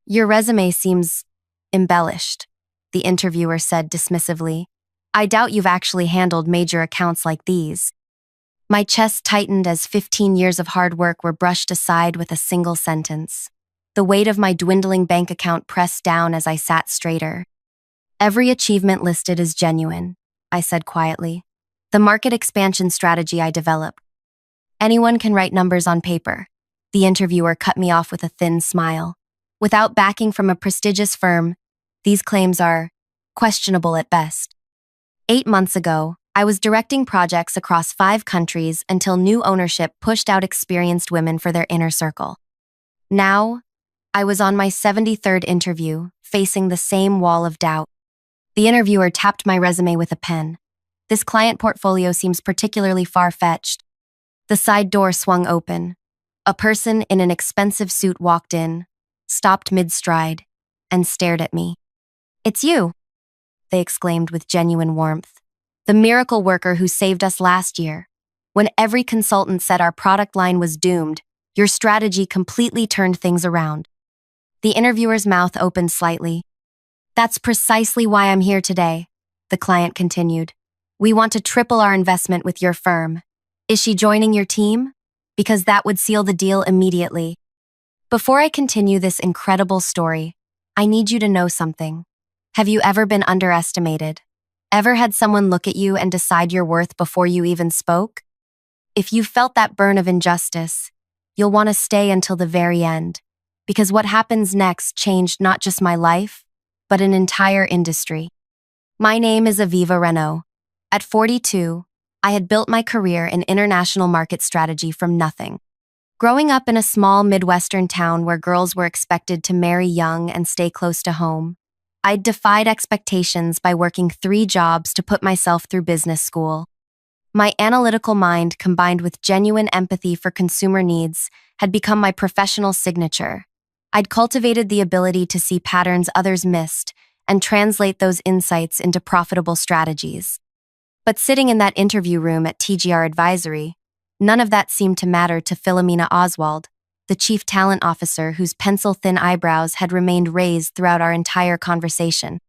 Your resume seems embellished, the interviewer said dismissively. I doubt you've actually handled major accounts like these. My chest tightened as 15 years of hard work were brushed aside with a single sentence. The weight of my dwindling bank account pressed down as I sat straighter. Every achievement listed is genuine, I said quietly. The market expansion strategy I developed. Anyone can write numbers on paper. The interviewer cut me off with a thin smile. Without backing from a prestigious firm, these claims are questionable at best. 8 months ago, I was directing projects across 5 countries until new ownership pushed out experienced women for their inner circle. Now, I was on my 73rd interview, facing the same wall of doubt. The interviewer tapped my resume with a pen. This client portfolio seems particularly far-fetched. The side door swung open. A person in an expensive suit walked in, stopped mid-stride, and stared at me. "It's you," they exclaimed with genuine warmth. "The miracle worker who saved us last year. When every consultant said our product line was doomed, your strategy completely turned things around." The interviewer's mouth opened slightly. "That's precisely why I'm here today," the client continued. "We want to triple our investment with your firm. Is she joining your team? Because that would seal the deal immediately." Before I continue this incredible story, I need you to know something. Have you ever been underestimated? Ever had someone look at you and decide your worth before you even spoke? If you felt that burn of injustice, you'll want to stay until the very end, because what happens next changed not just my life, but an entire industry. My name is Aviva Renault. At 42, I had built my career in international market strategy from nothing. Growing up in a small Midwestern town where girls were expected to marry young and stay close to home, I'd defied expectations by working 3 jobs to put myself through business school. My analytical mind, combined with genuine empathy for consumer needs, had become my professional signature. I'd cultivated the ability to see patterns others missed and translate those insights into profitable strategies. But sitting in that interview room at TGR Advisory, none of that seemed to matter to Philomena Oswald, the chief talent officer whose pencil-thin eyebrows had remained raised throughout our entire conversation.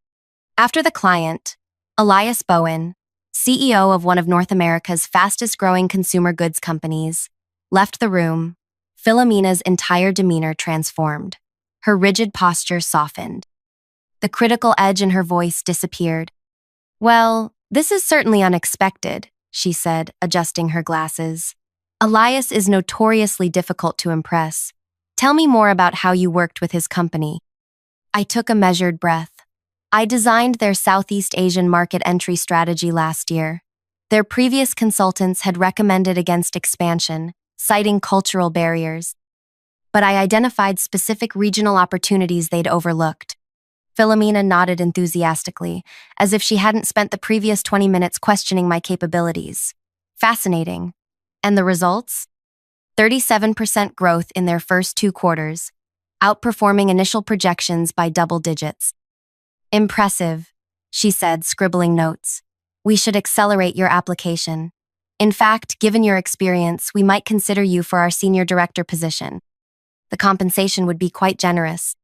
After the client, Elias Bowen, CEO of one of North America's fastest-growing consumer goods companies, left the room, Philomena's entire demeanor transformed. Her rigid posture softened. The critical edge in her voice disappeared. "Well, this is certainly unexpected," she said, adjusting her glasses. "Elias is notoriously difficult to impress. Tell me more about how you worked with his company." I took a measured breath. I designed their Southeast Asian market entry strategy last year. Their previous consultants had recommended against expansion, citing cultural barriers. But I identified specific regional opportunities they'd overlooked. Philomena nodded enthusiastically, as if she hadn't spent the previous 20 minutes questioning my capabilities. Fascinating. And the results? 37% growth in their first 2 quarters, outperforming initial projections by double digits. "Impressive," she said, scribbling notes. "We should accelerate your application. In fact, given your experience, we might consider you for our senior director position. The compensation would be quite generous."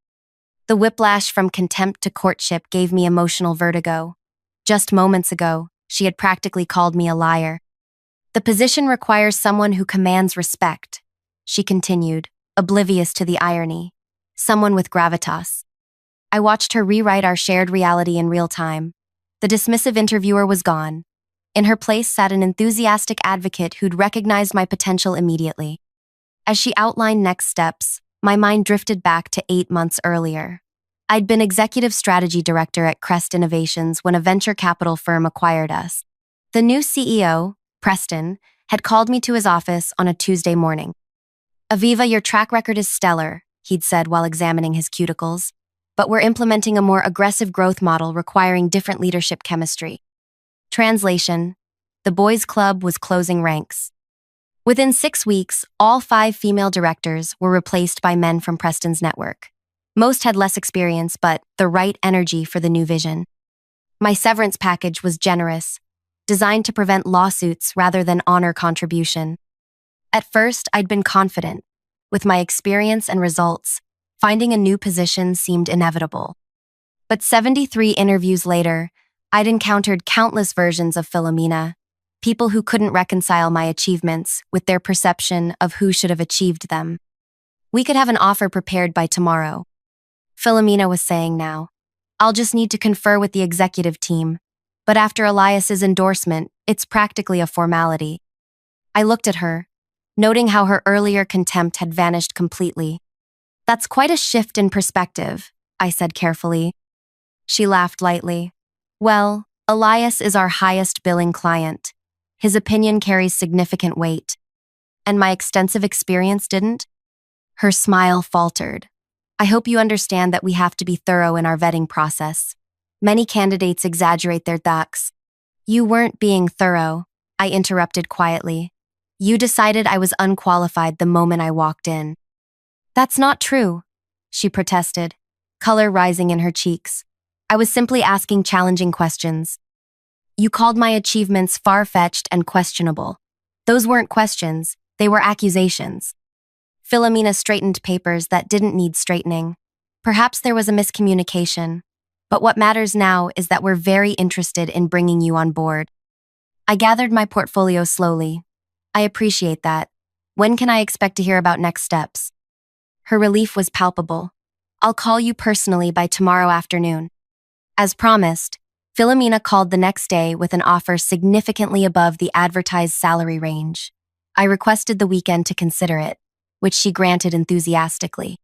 The whiplash from contempt to courtship gave me emotional vertigo. Just moments ago, she had practically called me a liar. "The position requires someone who commands respect," she continued, oblivious to the irony. "Someone with gravitas." I watched her rewrite our shared reality in real time. The dismissive interviewer was gone. In her place sat an enthusiastic advocate who'd recognized my potential immediately. As she outlined next steps, my mind drifted back to 8 months earlier. I'd been executive strategy director at Crest Innovations when a venture capital firm acquired us. The new CEO, Preston, had called me to his office on a Tuesday morning. "Aviva, your track record is stellar," he'd said while examining his cuticles. "But we're implementing a more aggressive growth model requiring different leadership chemistry." Translation: the boys' club was closing ranks. Within 6 weeks, all 5 female directors were replaced by men from Preston's network. Most had less experience, but the right energy for the new vision. My severance package was generous, designed to prevent lawsuits rather than honor contribution. At first, I'd been confident. With my experience and results, Finding a new position seemed inevitable. But 73 interviews later, I'd encountered countless versions of Philomena, people who couldn't reconcile my achievements with their perception of who should have achieved them. We could have an offer prepared by tomorrow, Philomena was saying now. I'll just need to confer with the executive team, but after Elias's endorsement, it's practically a formality. I looked at her, noting how her earlier contempt had vanished completely. That's quite a shift in perspective, I said carefully. She laughed lightly. Well, Elias is our highest billing client. His opinion carries significant weight. And my extensive experience didn't? Her smile faltered. I hope you understand that we have to be thorough in our vetting process. Many candidates exaggerate their thoughts. You weren't being thorough, I interrupted quietly. You decided I was unqualified the moment I walked in. That's not true, she protested, color rising in her cheeks. I was simply asking challenging questions. You called my achievements far-fetched and questionable. Those weren't questions, they were accusations. Philomena straightened papers that didn't need straightening. Perhaps there was a miscommunication, but what matters now is that we're very interested in bringing you on board. I gathered my portfolio slowly. I appreciate that. When can I expect to hear about next steps? Her relief was palpable. I'll call you personally by tomorrow afternoon. As promised, Philomena called the next day with an offer significantly above the advertised salary range. I requested the weekend to consider it, which she granted enthusiastically.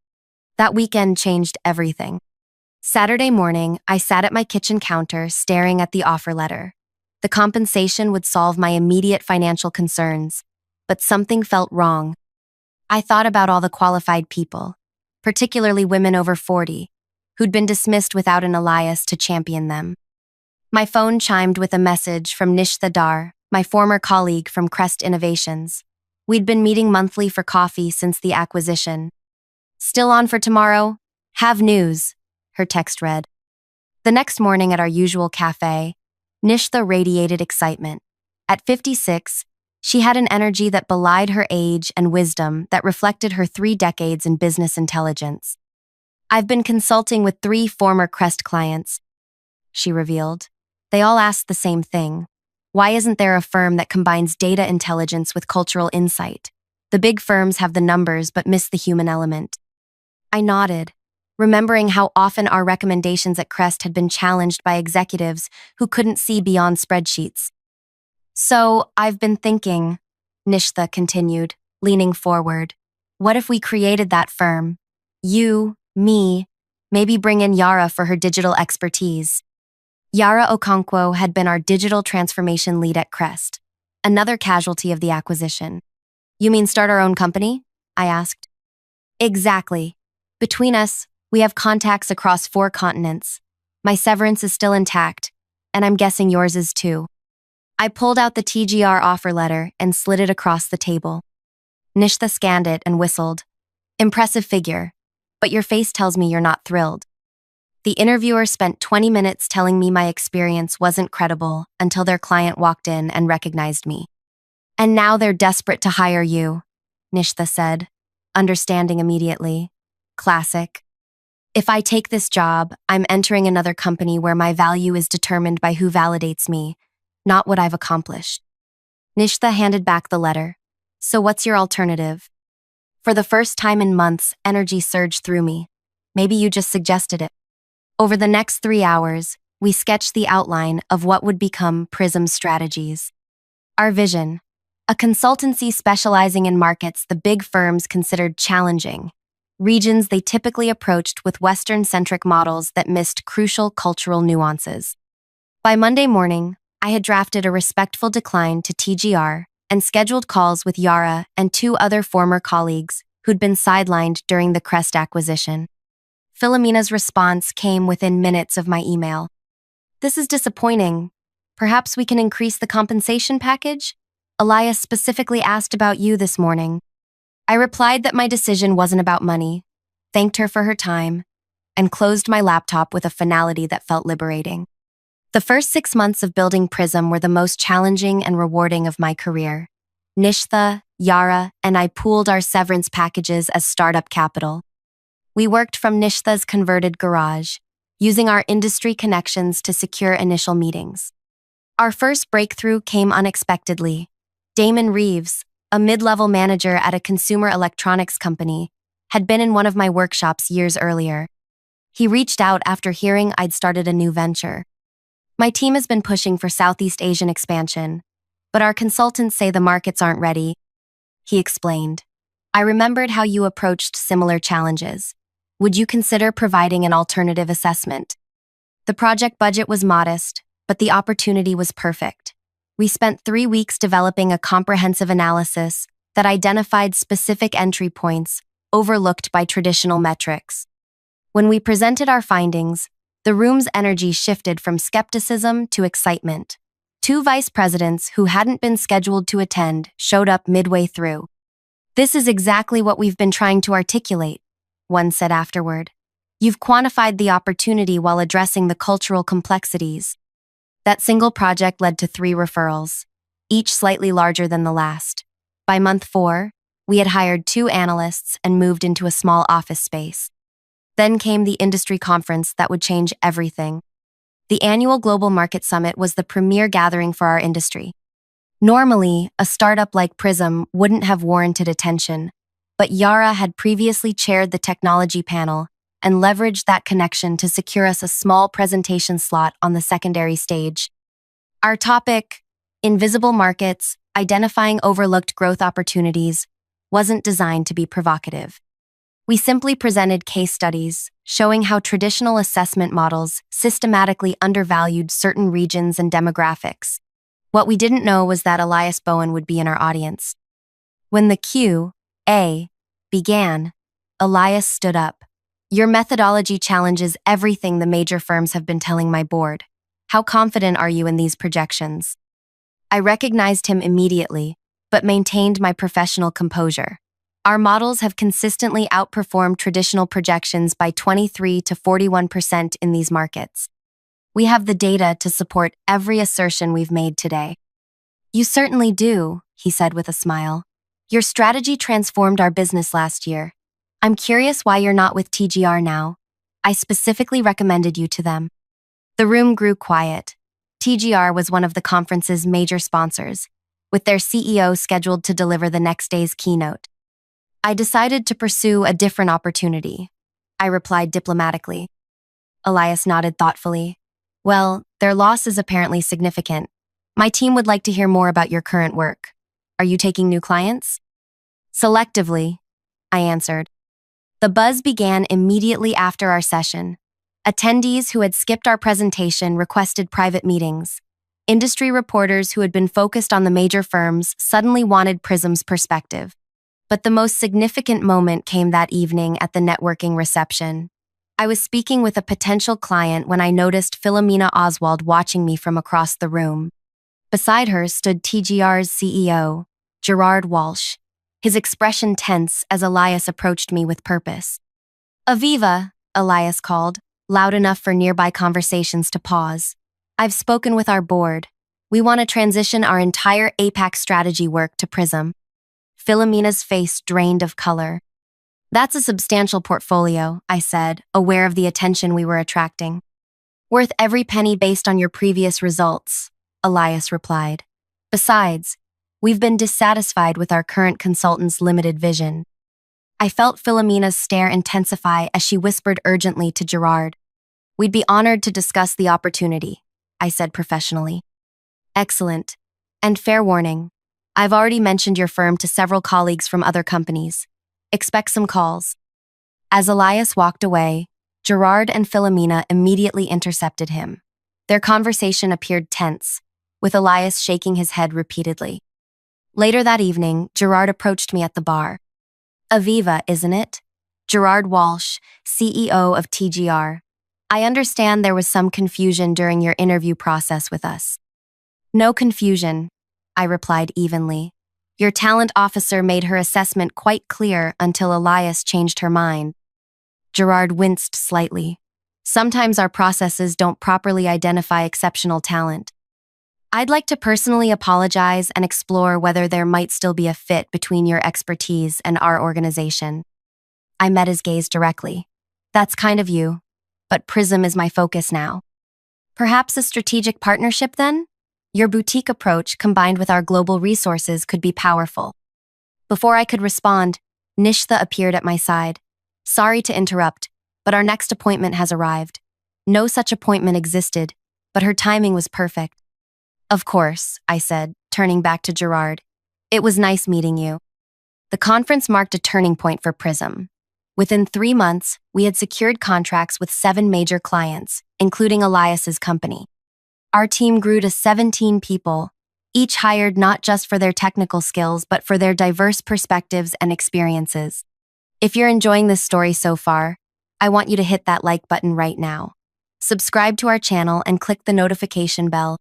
That weekend changed everything. Saturday morning, I sat at my kitchen counter staring at the offer letter. The compensation would solve my immediate financial concerns, but something felt wrong. I thought about all the qualified people, particularly women over 40, who'd been dismissed without an Elias to champion them. My phone chimed with a message from Nishtha Dar, my former colleague from Crest Innovations. We'd been meeting monthly for coffee since the acquisition. Still on for tomorrow? Have news, her text read. The next morning at our usual cafe, Nishtha radiated excitement. At 56, she had an energy that belied her age and wisdom that reflected her 3 decades in business intelligence. I've been consulting with 3 former Crest clients, she revealed. They all asked the same thing. Why isn't there a firm that combines data intelligence with cultural insight? The big firms have the numbers but miss the human element. I nodded, remembering how often our recommendations at Crest had been challenged by executives who couldn't see beyond spreadsheets. So, I've been thinking, Nishtha continued, leaning forward. What if we created that firm? You, me, maybe bring in Yara for her digital expertise. Yara Okonkwo had been our digital transformation lead at Crest, another casualty of the acquisition. You mean start our own company? I asked. Exactly. Between us, we have contacts across 4 continents. My severance is still intact, and I'm guessing yours is too. I pulled out the TGR offer letter and slid it across the table. Nishtha scanned it and whistled. Impressive figure, but your face tells me you're not thrilled. The interviewer spent 20 minutes telling me my experience wasn't credible until their client walked in and recognized me. And now they're desperate to hire you, Nishtha said, understanding immediately. Classic. If I take this job, I'm entering another company where my value is determined by who validates me, not what I've accomplished. Nishtha handed back the letter. So what's your alternative? For the first time in months, energy surged through me. Maybe you just suggested it. Over the next 3 hours, we sketched the outline of what would become Prism Strategies. Our vision: a consultancy specializing in markets the big firms considered challenging, regions they typically approached with Western-centric models that missed crucial cultural nuances. By Monday morning, I had drafted a respectful decline to TGR and scheduled calls with Yara and 2 other former colleagues who'd been sidelined during the Crest acquisition. Philomena's response came within minutes of my email. This is disappointing. Perhaps we can increase the compensation package? Elias specifically asked about you this morning. I replied that my decision wasn't about money, thanked her for her time, and closed my laptop with a finality that felt liberating. The first 6 months of building Prism were the most challenging and rewarding of my career. Nishtha, Yara, and I pooled our severance packages as startup capital. We worked from Nishtha's converted garage, using our industry connections to secure initial meetings. Our first breakthrough came unexpectedly. Damon Reeves, a mid-level manager at a consumer electronics company, had been in one of my workshops years earlier. He reached out after hearing I'd started a new venture. My team has been pushing for Southeast Asian expansion, but our consultants say the markets aren't ready, he explained. I remembered how you approached similar challenges. Would you consider providing an alternative assessment? The project budget was modest, but the opportunity was perfect. We spent 3 weeks developing a comprehensive analysis that identified specific entry points overlooked by traditional metrics. When we presented our findings, the room's energy shifted from skepticism to excitement. 2 vice presidents who hadn't been scheduled to attend showed up midway through. This is exactly what we've been trying to articulate, one said afterward. You've quantified the opportunity while addressing the cultural complexities. That single project led to 3 referrals, each slightly larger than the last. By month 4, we had hired 2 analysts and moved into a small office space. Then came the industry conference that would change everything. The annual Global Market Summit was the premier gathering for our industry. Normally, a startup like Prism wouldn't have warranted attention, but Yara had previously chaired the technology panel and leveraged that connection to secure us a small presentation slot on the secondary stage. Our topic, Invisible Markets, Identifying Overlooked Growth Opportunities, wasn't designed to be provocative. We simply presented case studies showing how traditional assessment models systematically undervalued certain regions and demographics. What we didn't know was that Elias Bowen would be in our audience. When the Q&A began, Elias stood up. Your methodology challenges everything the major firms have been telling my board. How confident are you in these projections? I recognized him immediately, but maintained my professional composure. Our models have consistently outperformed traditional projections by 23 to 41% in these markets. We have the data to support every assertion we've made today. You certainly do, he said with a smile. Your strategy transformed our business last year. I'm curious why you're not with TGR now. I specifically recommended you to them. The room grew quiet. TGR was one of the conference's major sponsors, with their CEO scheduled to deliver the next day's keynote. I decided to pursue a different opportunity, I replied diplomatically. Elias nodded thoughtfully. Well, their loss is apparently significant. My team would like to hear more about your current work. Are you taking new clients? Selectively, I answered. The buzz began immediately after our session. Attendees who had skipped our presentation requested private meetings. Industry reporters who had been focused on the major firms suddenly wanted Prism's perspective. But the most significant moment came that evening at the networking reception. I was speaking with a potential client when I noticed Philomena Oswald watching me from across the room. Beside her stood TGR's CEO, Gerard Walsh, his expression tense as Elias approached me with purpose. Aviva, Elias called, loud enough for nearby conversations to pause. I've spoken with our board. We want to transition our entire APAC strategy work to Prism. Philomena's face drained of color. That's a substantial portfolio, I said, aware of the attention we were attracting. Worth every penny based on your previous results, Elias replied. Besides, we've been dissatisfied with our current consultant's limited vision. I felt Philomena's stare intensify as she whispered urgently to Gerard. We'd be honored to discuss the opportunity, I said professionally. Excellent. And fair warning. I've already mentioned your firm to several colleagues from other companies. Expect some calls. As Elias walked away, Gerard and Philomena immediately intercepted him. Their conversation appeared tense, with Elias shaking his head repeatedly. Later that evening, Gerard approached me at the bar. Aviva, isn't it? Gerard Walsh, CEO of TGR. I understand there was some confusion during your interview process with us. No confusion, I replied evenly. Your talent officer made her assessment quite clear until Elias changed her mind. Gerard winced slightly. Sometimes our processes don't properly identify exceptional talent. I'd like to personally apologize and explore whether there might still be a fit between your expertise and our organization. I met his gaze directly. That's kind of you, but Prism is my focus now. Perhaps a strategic partnership then? Your boutique approach combined with our global resources could be powerful. Before I could respond, Nishtha appeared at my side. Sorry to interrupt, but our next appointment has arrived. No such appointment existed, but her timing was perfect. Of course, I said, turning back to Gerard. It was nice meeting you. The conference marked a turning point for Prism. Within 3 months, we had secured contracts with 7 major clients, including Elias's company. Our team grew to 17 people, each hired not just for their technical skills, but for their diverse perspectives and experiences. If you're enjoying this story so far, I want you to hit that like button right now. Subscribe to our channel and click the notification bell,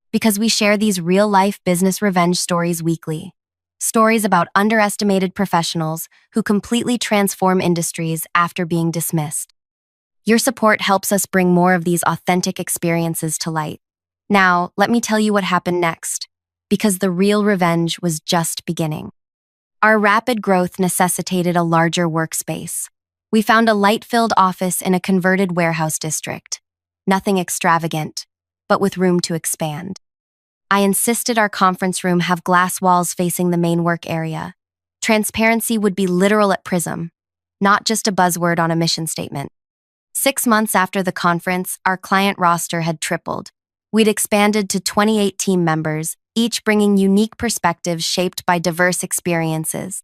because we share these real-life business revenge stories weekly. Stories about underestimated professionals who completely transform industries after being dismissed. Your support helps us bring more of these authentic experiences to light. Now, let me tell you what happened next, because the real revenge was just beginning. Our rapid growth necessitated a larger workspace. We found a light-filled office in a converted warehouse district. Nothing extravagant, but with room to expand. I insisted our conference room have glass walls facing the main work area. Transparency would be literal at Prism, not just a buzzword on a mission statement. 6 months after the conference, our client roster had tripled. We'd expanded to 28 team members, each bringing unique perspectives shaped by diverse experiences.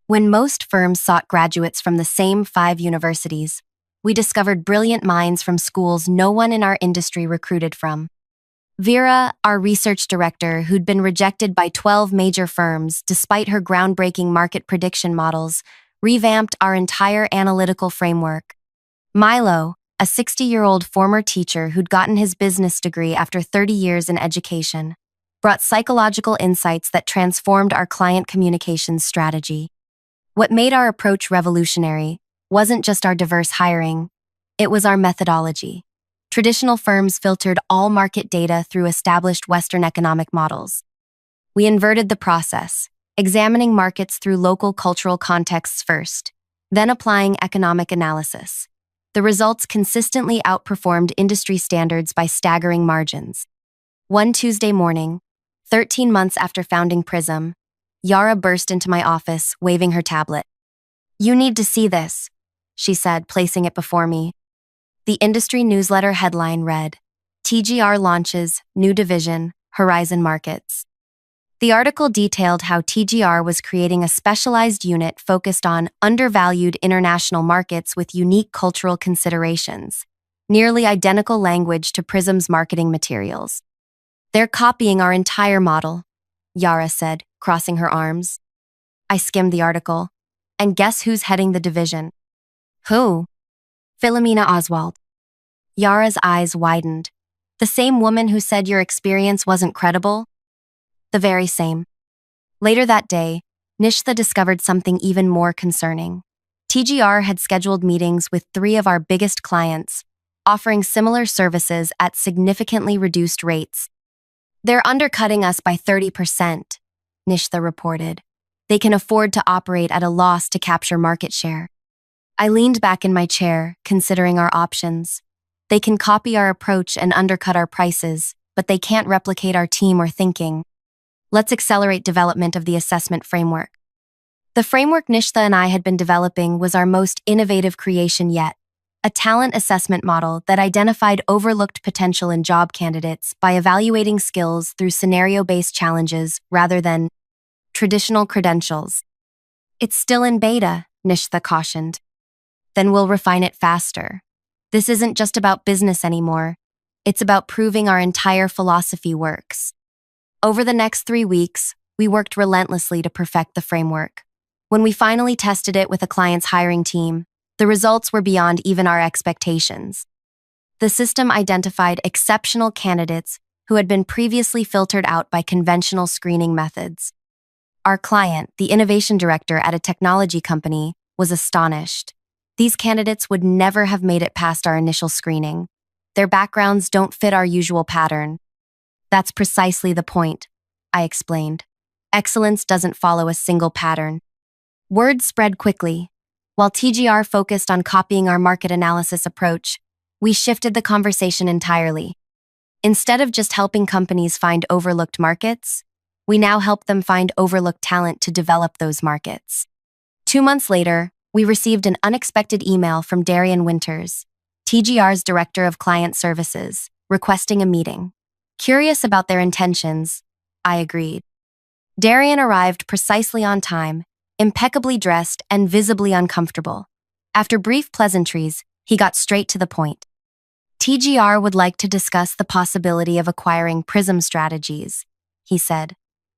When most firms sought graduates from the same 5 universities, we discovered brilliant minds from schools no one in our industry recruited from. Vera, our research director, who'd been rejected by 12 major firms despite her groundbreaking market prediction models, revamped our entire analytical framework. Milo, a 60-year-old former teacher who'd gotten his business degree after 30 years in education, brought psychological insights that transformed our client communications strategy. What made our approach revolutionary wasn't just our diverse hiring, it was our methodology. Traditional firms filtered all market data through established Western economic models. We inverted the process, examining markets through local cultural contexts first, then applying economic analysis. The results consistently outperformed industry standards by staggering margins. One Tuesday morning, 13 months after founding Prism, Yara burst into my office, waving her tablet. "You need to see this," she said, placing it before me. The industry newsletter headline read, "TGR launches new division, Horizon Markets." The article detailed how TGR was creating a specialized unit focused on undervalued international markets with unique cultural considerations, nearly identical language to Prism's marketing materials. "They're copying our entire model," Yara said, crossing her arms. I skimmed the article, and guess who's heading the division? Who? Philomena Oswald. Yara's eyes widened. The same woman who said your experience wasn't credible? The very same. Later that day, Nishtha discovered something even more concerning. TGR had scheduled meetings with 3 of our biggest clients, offering similar services at significantly reduced rates. "They're undercutting us by 30%, Nishtha reported. "They can afford to operate at a loss to capture market share." I leaned back in my chair, considering our options. They can copy our approach and undercut our prices, but they can't replicate our team or thinking. Let's accelerate development of the assessment framework. The framework Nishtha and I had been developing was our most innovative creation yet, a talent assessment model that identified overlooked potential in job candidates by evaluating skills through scenario-based challenges rather than traditional credentials. "It's still in beta," Nishtha cautioned. "Then we'll refine it faster. This isn't just about business anymore. It's about proving our entire philosophy works." Over the next 3 weeks, we worked relentlessly to perfect the framework. When we finally tested it with a client's hiring team, the results were beyond even our expectations. The system identified exceptional candidates who had been previously filtered out by conventional screening methods. Our client, the innovation director at a technology company, was astonished. These candidates would never have made it past our initial screening. Their backgrounds don't fit our usual pattern. "That's precisely the point," I explained. "Excellence doesn't follow a single pattern." Word spread quickly. While TGR focused on copying our market analysis approach, we shifted the conversation entirely. Instead of just helping companies find overlooked markets, we now help them find overlooked talent to develop those markets. 2 months later, we received an unexpected email from Darian Winters, TGR's Director of Client Services, requesting a meeting. Curious about their intentions, I agreed. Darian arrived precisely on time, impeccably dressed and visibly uncomfortable. After brief pleasantries, he got straight to the point. TGR would like to discuss the possibility of acquiring Prism strategies, he said.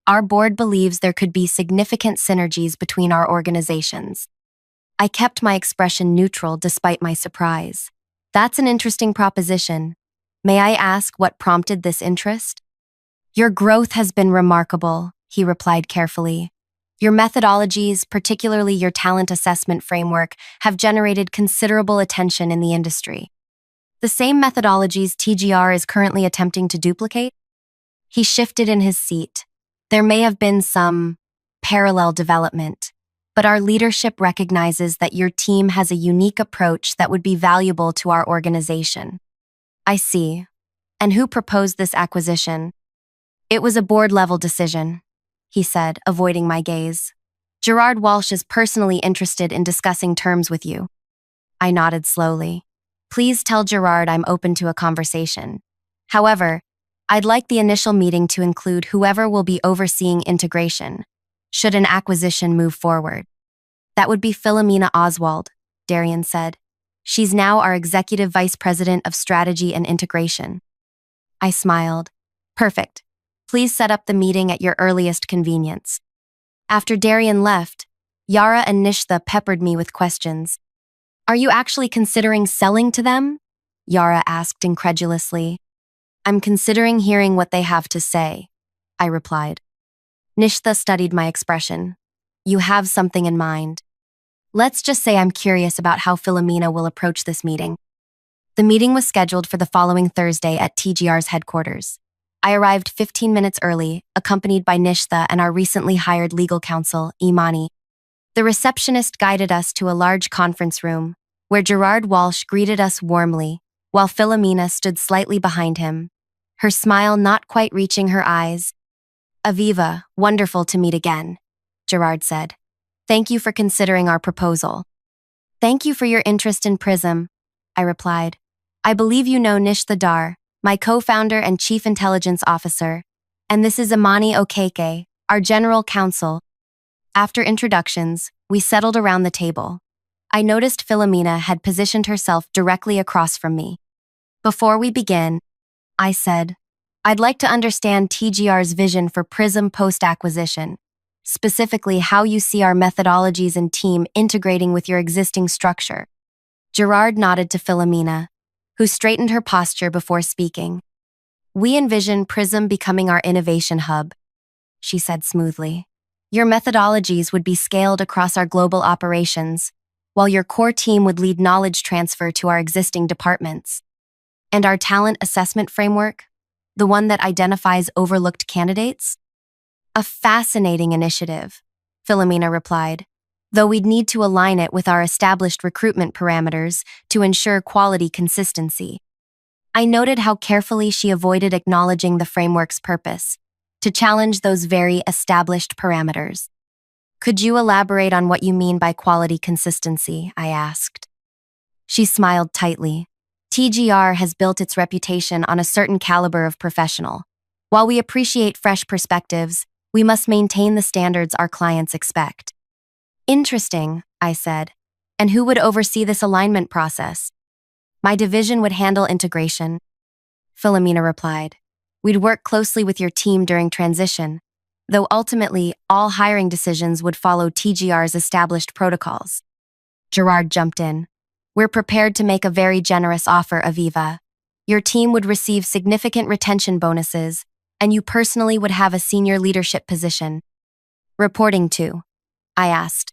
Our board believes there could be significant synergies between our organizations. I kept my expression neutral despite my surprise. That's an interesting proposition. May I ask what prompted this interest? Your growth has been remarkable, he replied carefully. Your methodologies, particularly your talent assessment framework, have generated considerable attention in the industry. The same methodologies TGR is currently attempting to duplicate? He shifted in his seat. There may have been some parallel development, but our leadership recognizes that your team has a unique approach that would be valuable to our organization. I see. And who proposed this acquisition? It was a board-level decision, he said, avoiding my gaze. Gerard Walsh is personally interested in discussing terms with you. I nodded slowly. Please tell Gerard I'm open to a conversation. However, I'd like the initial meeting to include whoever will be overseeing integration, should an acquisition move forward. That would be Philomena Oswald, Darian said. She's now our Executive Vice President of Strategy and Integration. I smiled. Perfect. Please set up the meeting at your earliest convenience. After Darian left, Yara and Nishtha peppered me with questions. Are you actually considering selling to them? Yara asked incredulously. I'm considering hearing what they have to say, I replied. Nishtha studied my expression. You have something in mind. Let's just say I'm curious about how Philomena will approach this meeting. The meeting was scheduled for the following Thursday at TGR's headquarters. I arrived 15 minutes early, accompanied by Nishtha and our recently hired legal counsel, Imani. The receptionist guided us to a large conference room, where Gerard Walsh greeted us warmly, while Philomena stood slightly behind him, her smile not quite reaching her eyes. Aviva, wonderful to meet again, Gerard said. Thank you for considering our proposal. Thank you for your interest in Prism, I replied. I believe you know Nishtha Dar, my co-founder and chief intelligence officer, and this is Imani Okeke, our general counsel. After introductions, we settled around the table. I noticed Philomena had positioned herself directly across from me. Before we begin, I said, I'd like to understand TGR's vision for Prism post-acquisition, specifically how you see our methodologies and team integrating with your existing structure. Gerard nodded to Philomena, who straightened her posture before speaking. We envision Prism becoming our innovation hub, she said smoothly. Your methodologies would be scaled across our global operations, while your core team would lead knowledge transfer to our existing departments. And our talent assessment framework, the one that identifies overlooked candidates? A fascinating initiative, Philomena replied, though we'd need to align it with our established recruitment parameters to ensure quality consistency. I noted how carefully she avoided acknowledging the framework's purpose, to challenge those very established parameters. Could you elaborate on what you mean by quality consistency? I asked. She smiled tightly. TGR has built its reputation on a certain caliber of professional. While we appreciate fresh perspectives, we must maintain the standards our clients expect. Interesting, I said. And who would oversee this alignment process? My division would handle integration, Philomena replied. We'd work closely with your team during transition, though ultimately all hiring decisions would follow TGR's established protocols. Gerard jumped in. We're prepared to make a very generous offer, Aviva. Your team would receive significant retention bonuses, and you personally would have a senior leadership position. Reporting to? I asked.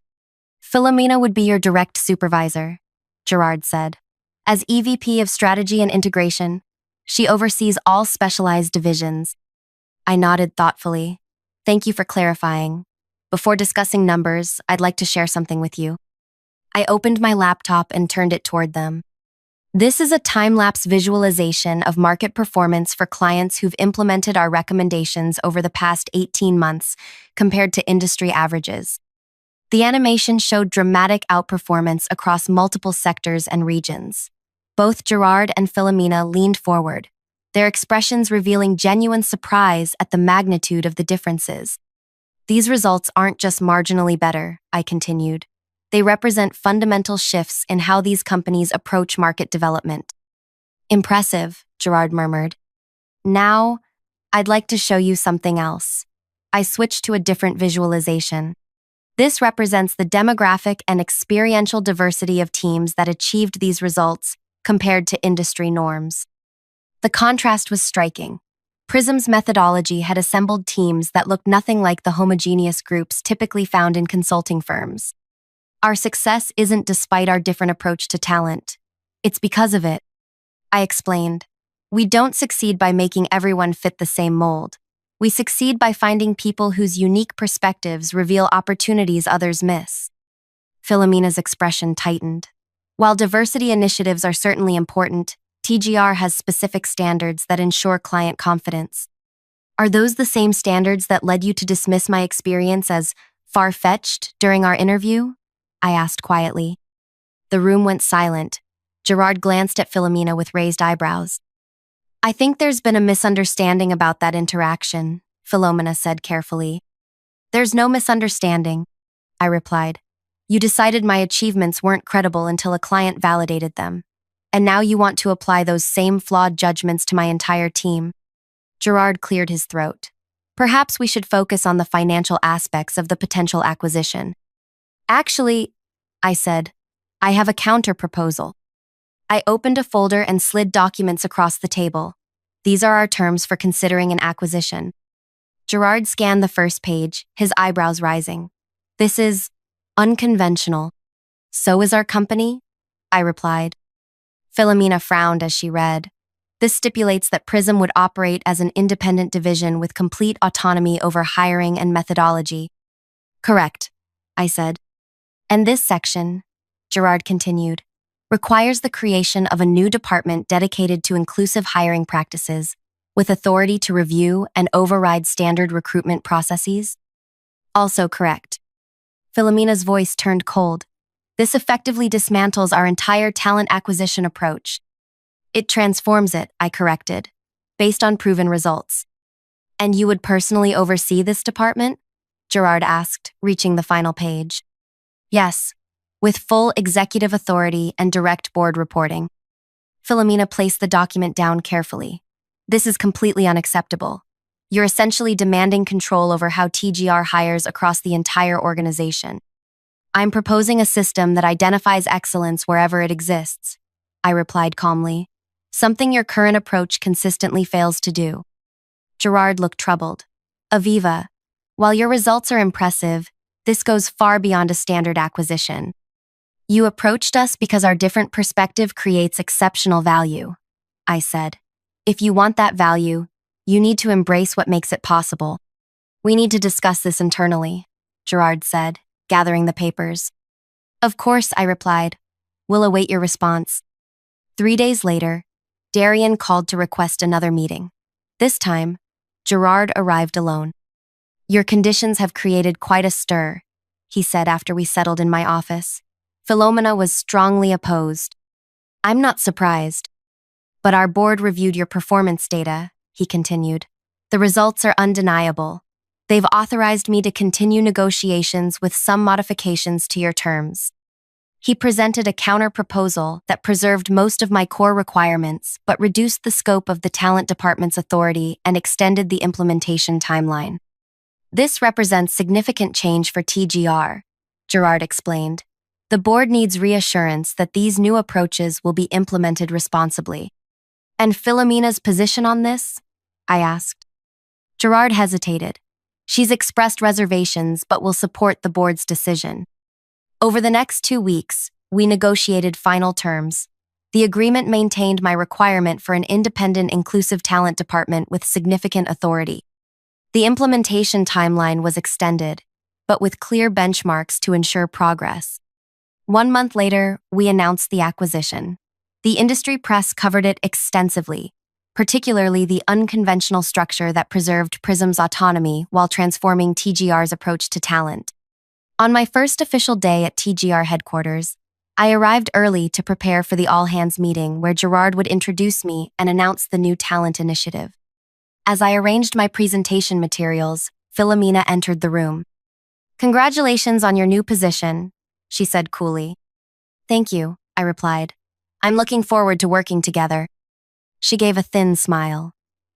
Philomena would be your direct supervisor, Gerard said. As EVP of Strategy and Integration, she oversees all specialized divisions. I nodded thoughtfully. Thank you for clarifying. Before discussing numbers, I'd like to share something with you. I opened my laptop and turned it toward them. This is a time-lapse visualization of market performance for clients who've implemented our recommendations over the past 18 months compared to industry averages. The animation showed dramatic outperformance across multiple sectors and regions. Both Gerard and Philomena leaned forward, their expressions revealing genuine surprise at the magnitude of the differences. These results aren't just marginally better, I continued. They represent fundamental shifts in how these companies approach market development. Impressive, Gerard murmured. Now, I'd like to show you something else. I switched to a different visualization. This represents the demographic and experiential diversity of teams that achieved these results compared to industry norms. The contrast was striking. Prism's methodology had assembled teams that looked nothing like the homogeneous groups typically found in consulting firms. Our success isn't despite our different approach to talent. It's because of it. I explained. We don't succeed by making everyone fit the same mold. We succeed by finding people whose unique perspectives reveal opportunities others miss. Philomena's expression tightened. While diversity initiatives are certainly important, TGR has specific standards that ensure client confidence. Are those the same standards that led you to dismiss my experience as far-fetched during our interview? I asked quietly. The room went silent. Gerard glanced at Philomena with raised eyebrows. I think there's been a misunderstanding about that interaction, Philomena said carefully. There's no misunderstanding, I replied. You decided my achievements weren't credible until a client validated them. And now you want to apply those same flawed judgments to my entire team. Gerard cleared his throat. Perhaps we should focus on the financial aspects of the potential acquisition. Actually, I said, I have a counter-proposal. I opened a folder and slid documents across the table. These are our terms for considering an acquisition. Gerard scanned the first page, his eyebrows rising. This is unconventional. So is our company? I replied. Philomena frowned as she read. This stipulates that Prism would operate as an independent division with complete autonomy over hiring and methodology. Correct, I said. And this section, Gerard continued, requires the creation of a new department dedicated to inclusive hiring practices, with authority to review and override standard recruitment processes. Also correct. Philomena's voice turned cold. This effectively dismantles our entire talent acquisition approach. It transforms it, I corrected, based on proven results. And you would personally oversee this department? Gerard asked, reaching the final page. Yes, with full executive authority and direct board reporting. Philomena placed the document down carefully. This is completely unacceptable. You're essentially demanding control over how TGR hires across the entire organization. I'm proposing a system that identifies excellence wherever it exists, I replied calmly, something your current approach consistently fails to do. Gerard looked troubled. Aviva, while your results are impressive, this goes far beyond a standard acquisition. You approached us because our different perspective creates exceptional value, I said. If you want that value, you need to embrace what makes it possible. We need to discuss this internally, Gerard said, gathering the papers. Of course, I replied. We'll await your response. 3 days later, Darian called to request another meeting. This time, Gerard arrived alone. Your conditions have created quite a stir, he said after we settled in my office. Philomena was strongly opposed. I'm not surprised. But our board reviewed your performance data, he continued. The results are undeniable. They've authorized me to continue negotiations with some modifications to your terms. He presented a counter-proposal that preserved most of my core requirements but reduced the scope of the talent department's authority and extended the implementation timeline. This represents significant change for TGR, Gerard explained. The board needs reassurance that these new approaches will be implemented responsibly. And Philomena's position on this? I asked. Gerard hesitated. She's expressed reservations but will support the board's decision. Over the next 2 weeks, we negotiated final terms. The agreement maintained my requirement for an independent, inclusive talent department with significant authority. The implementation timeline was extended, but with clear benchmarks to ensure progress. 1 month later, we announced the acquisition. The industry press covered it extensively, particularly the unconventional structure that preserved Prism's autonomy while transforming TGR's approach to talent. On my first official day at TGR headquarters, I arrived early to prepare for the all-hands meeting where Gerard would introduce me and announce the new talent initiative. As I arranged my presentation materials, Philomena entered the room. "Congratulations on your new position," she said coolly. "Thank you," I replied. "I'm looking forward to working together." She gave a thin smile.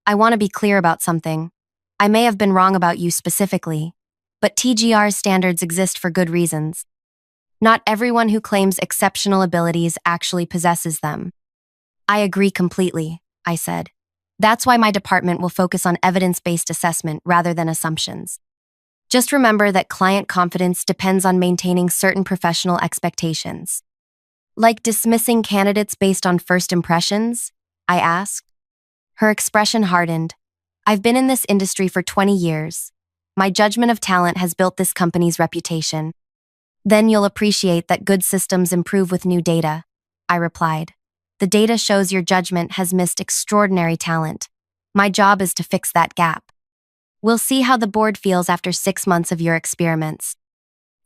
"I want to be clear about something. I may have been wrong about you specifically, but TGR's standards exist for good reasons. Not everyone who claims exceptional abilities actually possesses them." "I agree completely," I said. "That's why my department will focus on evidence-based assessment rather than assumptions. Just remember that client confidence depends on maintaining certain professional expectations." "Like dismissing candidates based on first impressions?" I asked. Her expression hardened. "I've been in this industry for 20 years. My judgment of talent has built this company's reputation." "Then you'll appreciate that good systems improve with new data," I replied. "The data shows your judgment has missed extraordinary talent. My job is to fix that gap. We'll see how the board feels after 6 months of your experiments."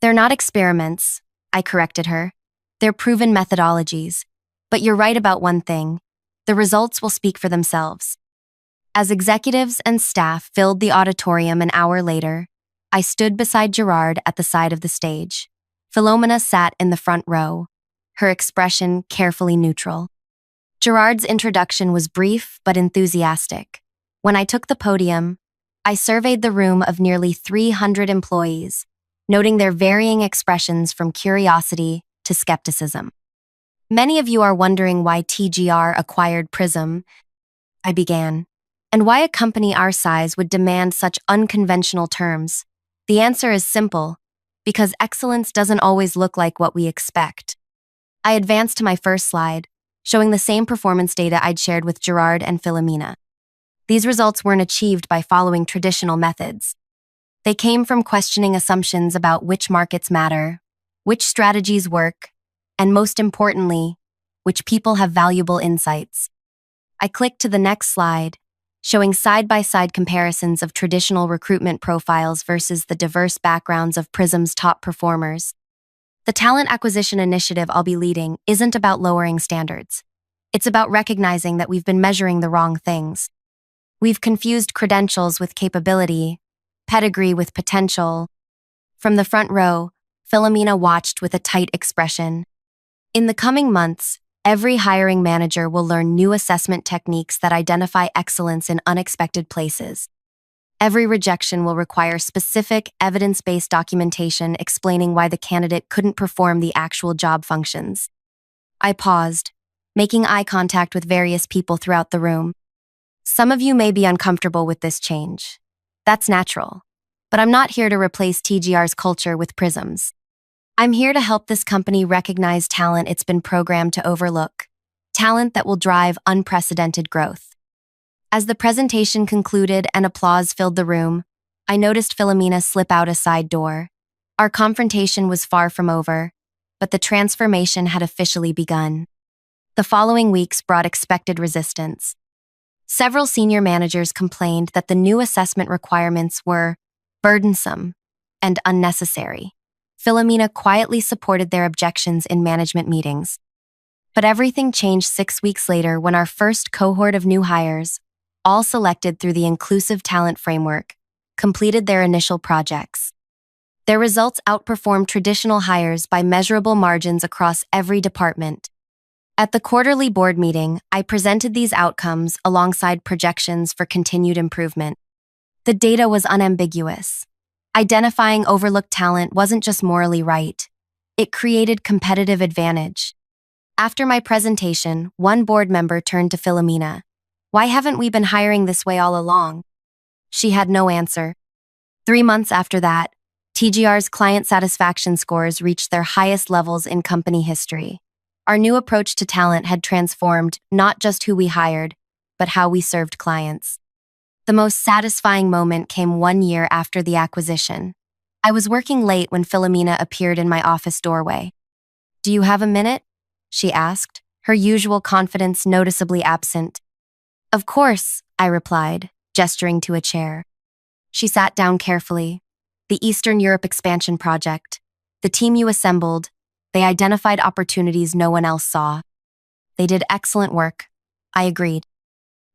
"They're not experiments," I corrected her. "They're proven methodologies. But you're right about one thing. The results will speak for themselves." As executives and staff filled the auditorium an hour later, I stood beside Gerard at the side of the stage. Philomena sat in the front row, her expression carefully neutral. Gerard's introduction was brief but enthusiastic. When I took the podium, I surveyed the room of nearly 300 employees, noting their varying expressions from curiosity to skepticism. "Many of you are wondering why TGR acquired Prism," I began, "and why a company our size would demand such unconventional terms. The answer is simple: because excellence doesn't always look like what we expect." I advanced to my first slide, showing the same performance data I'd shared with Gerard and Philomena. These results weren't achieved by following traditional methods. They came from questioning assumptions about which markets matter, which strategies work, and most importantly, which people have valuable insights. I clicked to the next slide, showing side-by-side comparisons of traditional recruitment profiles versus the diverse backgrounds of Prism's top performers. The talent acquisition initiative I'll be leading isn't about lowering standards. It's about recognizing that we've been measuring the wrong things. We've confused credentials with capability, pedigree with potential. From the front row, Philomena watched with a tight expression. In the coming months, every hiring manager will learn new assessment techniques that identify excellence in unexpected places. Every rejection will require specific, evidence-based documentation explaining why the candidate couldn't perform the actual job functions. I paused, making eye contact with various people throughout the room. "Some of you may be uncomfortable with this change. That's natural. But I'm not here to replace TGR's culture with Prism's. I'm here to help this company recognize talent it's been programmed to overlook, talent that will drive unprecedented growth." As the presentation concluded and applause filled the room, I noticed Philomena slip out a side door. Our confrontation was far from over, but the transformation had officially begun. The following weeks brought expected resistance. Several senior managers complained that the new assessment requirements were burdensome and unnecessary. Philomena quietly supported their objections in management meetings. But everything changed 6 weeks later when our first cohort of new hires, all selected through the Inclusive Talent Framework, completed their initial projects. Their results outperformed traditional hires by measurable margins across every department. At the quarterly board meeting, I presented these outcomes alongside projections for continued improvement. The data was unambiguous. Identifying overlooked talent wasn't just morally right. It created competitive advantage. After my presentation, one board member turned to Philomena. "Why haven't we been hiring this way all along?" She had no answer. 3 months after that, TGR's client satisfaction scores reached their highest levels in company history. Our new approach to talent had transformed not just who we hired, but how we served clients. The most satisfying moment came 1 year after the acquisition. I was working late when Philomena appeared in my office doorway. Do you have a minute? She asked, her usual confidence noticeably absent. Of course, I replied, gesturing to a chair. She sat down carefully. The Eastern Europe expansion project. The team you assembled, they identified opportunities no one else saw. They did excellent work. I agreed.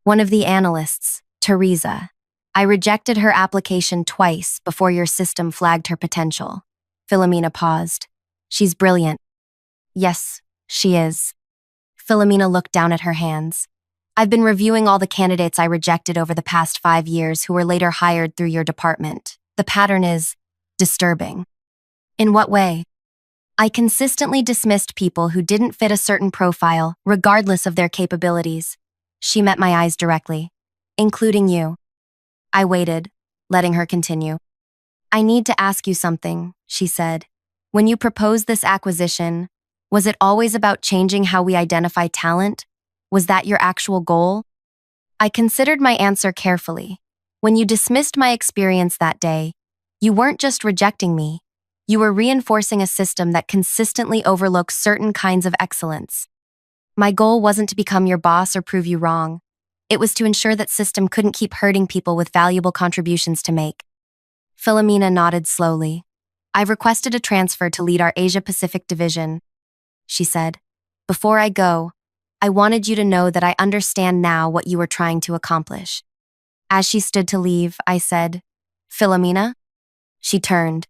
One of the analysts, Teresa. I rejected her application twice before your system flagged her potential. Philomena paused. She's brilliant. Yes, she is. Philomena looked down at her hands. I've been reviewing all the candidates I rejected over the past 5 years who were later hired through your department. The pattern is disturbing. In what way? I consistently dismissed people who didn't fit a certain profile, regardless of their capabilities. She met my eyes directly, including you. I waited, letting her continue. I need to ask you something, she said. When you proposed this acquisition, was it always about changing how we identify talent? Was that your actual goal? I considered my answer carefully. When you dismissed my experience that day, you weren't just rejecting me. You were reinforcing a system that consistently overlooks certain kinds of excellence. My goal wasn't to become your boss or prove you wrong. It was to ensure that system couldn't keep hurting people with valuable contributions to make. Philomena nodded slowly. I've requested a transfer to lead our Asia-Pacific division, she said. Before I go, I wanted you to know that I understand now what you were trying to accomplish. As she stood to leave, I said, Philomena? She turned.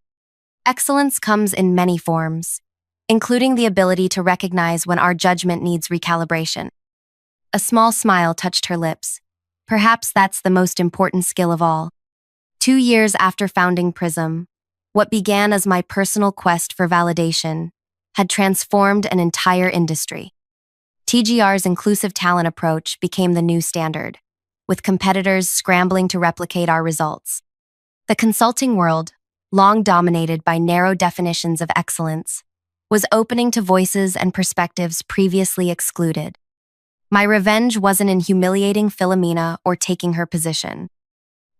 Excellence comes in many forms, including the ability to recognize when our judgment needs recalibration. A small smile touched her lips. Perhaps that's the most important skill of all. 2 years after founding Prism, what began as my personal quest for validation had transformed an entire industry. TGR's inclusive talent approach became the new standard, with competitors scrambling to replicate our results. The consulting world, long dominated by narrow definitions of excellence, was opening to voices and perspectives previously excluded. My revenge wasn't in humiliating Philomena or taking her position.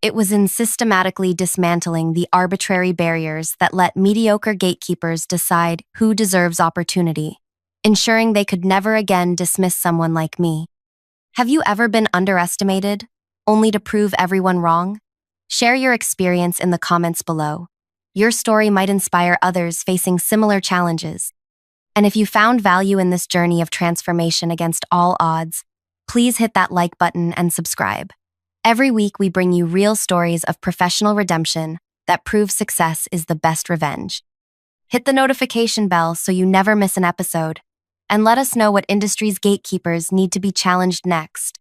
It was in systematically dismantling the arbitrary barriers that let mediocre gatekeepers decide who deserves opportunity, ensuring they could never again dismiss someone like me. Have you ever been underestimated, only to prove everyone wrong? Share your experience in the comments below. Your story might inspire others facing similar challenges. And if you found value in this journey of transformation against all odds, please hit that like button and subscribe. Every week we bring you real stories of professional redemption that prove success is the best revenge. Hit the notification bell so you never miss an episode, and let us know what industry's gatekeepers need to be challenged next.